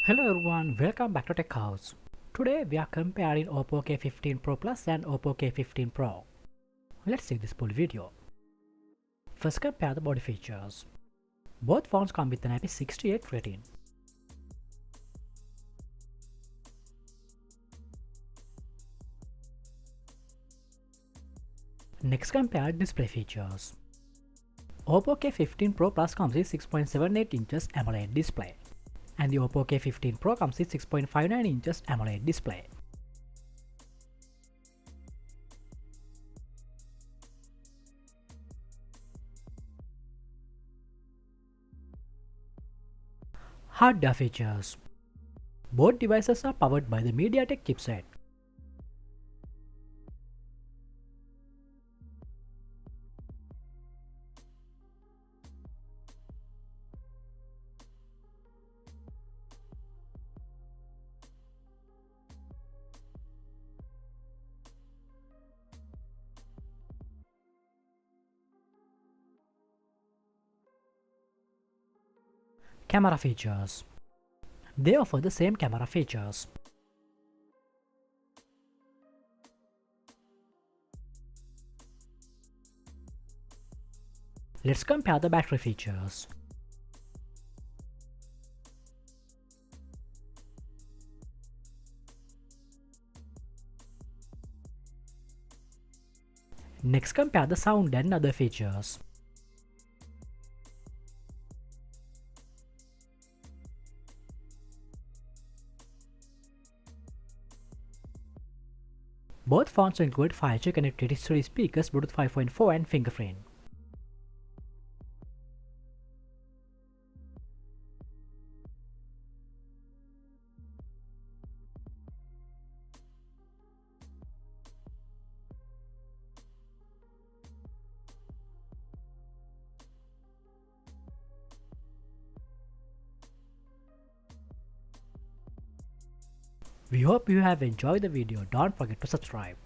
Hello everyone, welcome back to Tech House. Today we are comparing Oppo K15 Pro Plus and Oppo K15 Pro. Let's see this full video. First, compare the body features. Both phones come with an IP68 rating. Next, compare display features. Oppo K15 Pro Plus comes with 6.78 inches AMOLED display, and the Oppo K15 Pro comes with 6.59 inches AMOLED display. Hardware features. Both devices are powered by the MediaTek chipset. Camera features. They offer the same camera features. Let's compare the battery features. Next, compare the sound and other features. Both phones include 5G connectivity, 3 speakers, Bluetooth 5.4 and fingerprint. We hope you have enjoyed the video. Don't forget to subscribe.